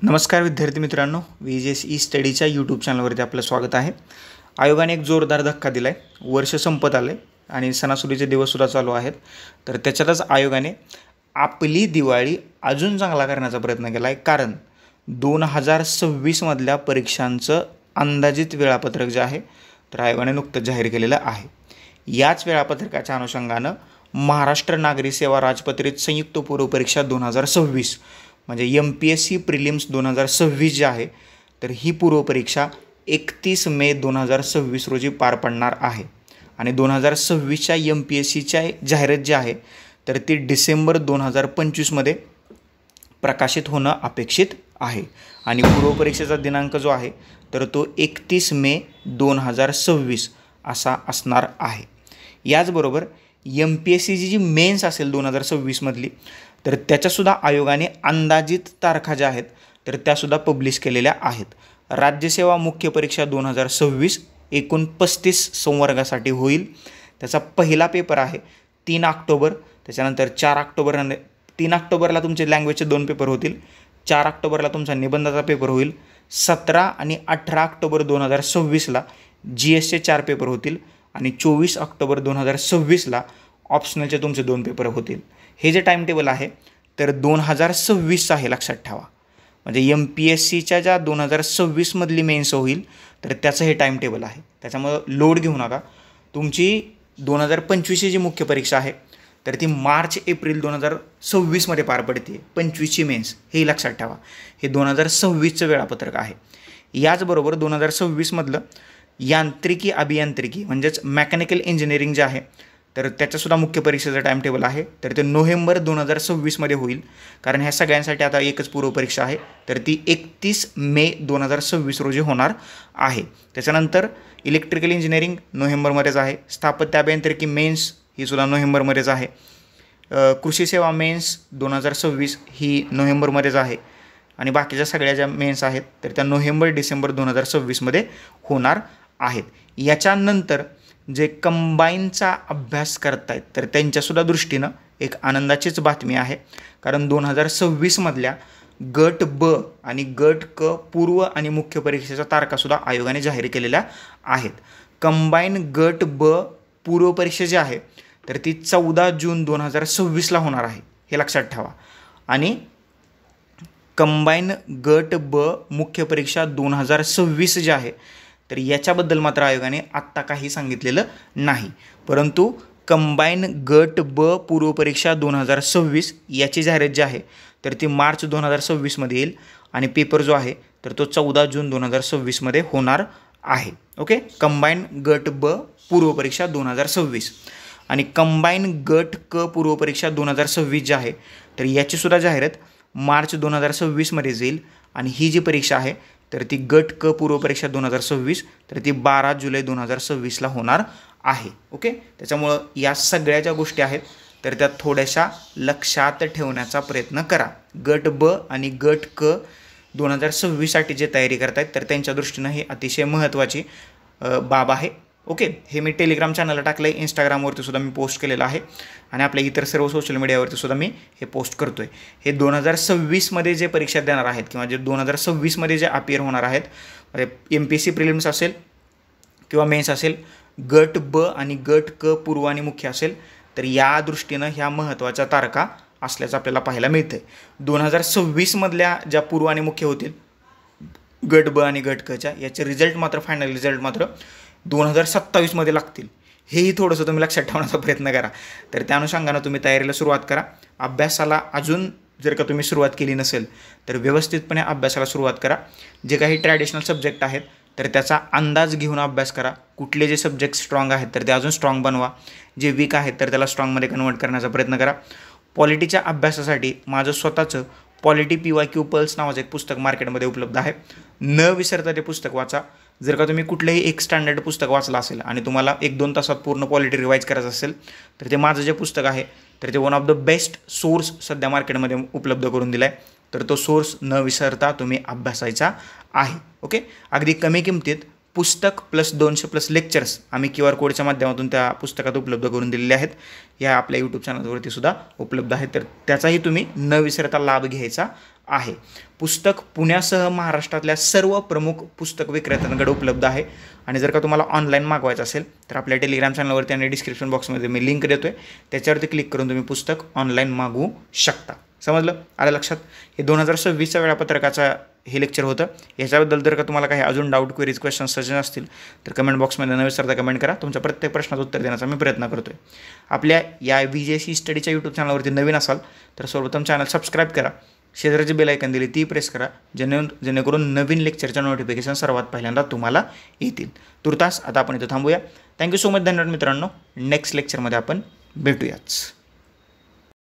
नमस्कार विद्यार्थी मित्रांनो, VJS स्टडीच्या यूट्यूब चॅनलवरती आपलं स्वागत आहे. आयोगाने एक जोरदार धक्का दिला आहे. वर्ष संपत आले आणि सणासुदीचे दिवससुद्धा चालू आहेत. तर त्याच्यातच आयोगाने आपली दिवाळी अजून चांगला करण्याचा प्रयत्न केला आहे. कारण 2026मधल्या परीक्षांचं अंदाजित वेळापत्रक जे आहे तर आयोगाने नुकतंच जाहीर केलेलं आहे. याच वेळापत्रकाच्या अनुषंगानं महाराष्ट्र नागरी सेवा राजपत्रित संयुक्त पूर्व परीक्षा 2026 म्हणजे MPSC प्रिलिम्स 2026 जे आहे तर ही पूर्वपरीक्षा 31 मे 2026 रोजी पार पडणार आहे. आणि 2026च्या MPSCच्या जाहिरात जी आहे तर ती डिसेंबर 2025मध्ये प्रकाशित होणं अपेक्षित आहे. आणि पूर्वपरीक्षेचा दिनांक जो आहे तर तो 31 मे 2026 असा असणार आहे. याचबरोबर MPSCची जी मेन्स असेल 2026मधली तर त्याच्यासुद्धा आयोगाने अंदाजित तारखा ज्या आहेत तर त्यासुद्धा पब्लिश केलेल्या आहेत. राज्यसेवा मुख्य परीक्षा 2026 एकूण 35 संवर्गासाठी होईल. त्याचा पहिला पेपर आहे 3 ऑक्टोबर. त्याच्यानंतर 3 ऑक्टोबरला तुमचे लँग्वेजचे 2 पेपर होतील. 4 ऑक्टोबरला तुमचा निबंधाचा पेपर होईल. 17 आणि 18 ऑक्टोबर 2026ला GSचे 4 पेपर होतील. आणि 24 ऑक्टोबर 2026ला ऑप्शनलचे तुमचे 2 पेपर होतील. हे जे टाईम टेबल आहे तर 2026 आहे, लक्षात ठेवा. म्हणजे MPSCच्या ज्या 2026मधली मेन्स होईल तर त्याचं हे टाईम टेबल आहे. त्याच्यामुळं लोड घेऊ नका. तुमची 2025ची जी मुख्य परीक्षा आहे तर ती मार्च-एप्रिल 2026मध्ये पार पडते. 25ची मेन्स हे लक्षात ठेवा. हे 2026चं वेळापत्रक आहे. याचबरोबर 2026मधलं यांत्रिकी अभियांत्रिकी म्हणजेच मेकॅनिकल इंजिनिअरिंग जे आहे तर त्याच्यासुद्धा मुख्य परीक्षेचं टाईम टेबल आहे तर ते नोव्हेंबर 2026मध्ये होईल. कारण ह्या सगळ्यांसाठी आता एकच पूर्वपरीक्षा आहे तर ती 31 मे 2026 रोजी होणार आहे. त्याच्यानंतर इलेक्ट्रिकल इंजिनिअरिंग नोव्हेंबरमध्येच आहे. स्थापत्य अभियांत्रिकी मेन्स ही सुद्धा नोव्हेंबरमध्येच आहे. कृषी सेवा मेन्स 2026 ही नोव्हेंबरमध्येच आहे. आणि बाकीच्या सगळ्या ज्या मेन्स आहेत तर त्या नोव्हेंबर-डिसेंबर 2026मध्ये होणार आहेत. याच्यानंतर जे कंबाईनचा अभ्यास करतायत तर त्यांच्यासुद्धा दृष्टीनं एक आनंदाचीच बातमी आहे. कारण 2026मधल्या गट ब आणि गट क पूर्व आणि मुख्य परीक्षेच्या तारखासुद्धा आयोगाने जाहीर केलेल्या आहेत. कंबाईन गट ब पूर्व परीक्षा जी आहे तर ती 14 जून 2026ला होणार आहे, हे लक्षात ठेवा. आणि कंबाईन गट ब मुख्य परीक्षा 2026 जे आहे तर याच्याबद्दल मात्र आयोगाने आत्ता काही सांगितलेलं नाही. परंतु कंबाईन गट ब पूर्वपरीक्षा 2026 याची जाहिरात जी आहे तर ती मार्च 2026मध्ये येईल. आणि पेपर जो आहे तर तो 14 जून 2026मध्ये होणार आहे. ओके, कंबाईन गट ब पूर्वपरीक्षा 2026. आणि कंबाईन गट क पूर्वपरीक्षा 2026 जी आहे तर याचीसुद्धा जाहिरात मार्च 2026मध्ये येईल. आणि ही जी परीक्षा आहे तर ती गट क पूर्वपरीक्षा 2026 तर ती 12 जुलै 2026ला होणार आहे. ओके, त्याच्यामुळं या सगळ्या ज्या गोष्टी आहेत तर त्या थोड्याशा लक्षात ठेवण्याचा प्रयत्न करा. गट ब आणि गट क 2026साठी जे तयारी करतायत तर त्यांच्या दृष्टीनं ही अतिशय महत्त्वाची बाब आहे. ओके, हे मी टेलिग्राम चॅनलला टाकलं आहे. इंस्टाग्रामवरती सुद्धा मी पोस्ट केलेलं आहे. आणि आपल्या इतर सर्व सोशल मीडियावरती सुद्धा मी हे पोस्ट करतो आहे. हे 2026मध्ये जे परीक्षा देणार आहेत किंवा जे 2026मध्ये जे अपियर होणार आहेत म्हणजे MPSC प्रिलिम्स असेल किंवा मेन्स असेल, गट ब आणि गट क पूर्व आणि मुख्य असेल तर या दृष्टीनं ह्या महत्त्वाच्या तारखा असल्याचं आपल्याला पाहायला मिळतं आहे. 2026मधल्या ज्या पूर्व आणि मुख्य होतील गट ब आणि गट कच्या याचे रिझल्ट मात्र फायनल रिझल्ट मात्र 2027मध्ये लागतील. हेही थोडंसं तुम्ही लक्षात ठेवण्याचा प्रयत्न करा. तर त्या अनुषंगानं तुम्ही तयारीला सुरुवात करा. अभ्यासाला अजून जर का तुम्ही सुरुवात केली नसेल तर व्यवस्थितपणे अभ्यासाला सुरुवात करा. जे काही ट्रॅडिशनल सब्जेक्ट आहेत तर त्याचा अंदाज घेऊन अभ्यास करा. कुठले जे सब्जेक्ट स्ट्रॉंग आहेत तर ते अजून स्ट्रॉंग बनवा. जे वीक आहेत तर त्याला स्ट्रॉंगमध्ये कन्वर्ट करण्याचा प्रयत्न करा. पॉलिटीच्या अभ्यासासाठी माझं स्वतःचं पॉलिटी PYQ पल्स नावाचं एक पुस्तक मार्केटमध्ये उपलब्ध आहे. न विसरता ते पुस्तक वाचा. जर का तुम्ही कुठलंही एक स्टँडर्ड पुस्तक वाचलं असेल आणि तुम्हाला 1-2 तासात पूर्ण पॉलिटी रिवाईज करायचं असेल तर ते माझं जे पुस्तक आहे तर ते one of the best source सध्या मार्केटमध्ये उपलब्ध करून दिला आहे. तर तो सोर्स न विसरता तुम्ही अभ्यासायचा आहे. ओके, अगदी कमी किमतीत पुस्तक प्लस 200 प्लस लेक्चर्स आम्ही QR कोडच्या माध्यमातून त्या पुस्तकात उपलब्ध करून दिलेले आहेत. या आपल्या यूट्यूब चॅनलवरती सुद्धा उपलब्ध आहेत, तर त्याचाही तुम्ही न विसरता लाभ घ्यायचा आहे. पुस्तक पुण्यासह महाराष्ट्रातल्या सर्व प्रमुख पुस्तक विक्रेत्यांकडे उपलब्ध आहे. आणि जर का तुम्हाला ऑनलाईन मागवायचं असेल तर आपल्या टेलिग्राम चॅनलवरती आणि डिस्क्रिप्शन बॉक्समध्ये मी लिंक देतो आहे, त्याच्यावरती क्लिक करून तुम्ही पुस्तक ऑनलाईन मागवू शकता. समजलं? आलं लक्षात? हे 2026च्या वेळापत्रकाचा हे लेक्चर होतं. याच्याबद्दल जर का तुम्हाला काही अजून डाऊट, क्वेरीज, क्वेश्चन, सजेशन असतील तर कमेंट बॉक्समध्ये न विसरता कमेंट करा. तुमच्या प्रत्येक प्रश्नाचं उत्तर देण्याचा मी प्रयत्न करतो आहे. आपल्या या VJC स्टडीच्या यूट्यूब चॅनलवरती नवीन असाल तर सर्वप्रथम चॅनल सबस्क्राईब करा. शेजारची बेल आयकन दिली ती प्रेस करा, जेणेकरून नवीन लेक्चरच्या नोटिफिकेशन सर्वात पहिल्यांदा तुम्हाला येतील. तुर्तास आता आपण इथं थांबूया. Thank you so much. धन्यवाद मित्रांनो. नेक्स्ट लेक्चरमध्ये आपण भेटूयाच.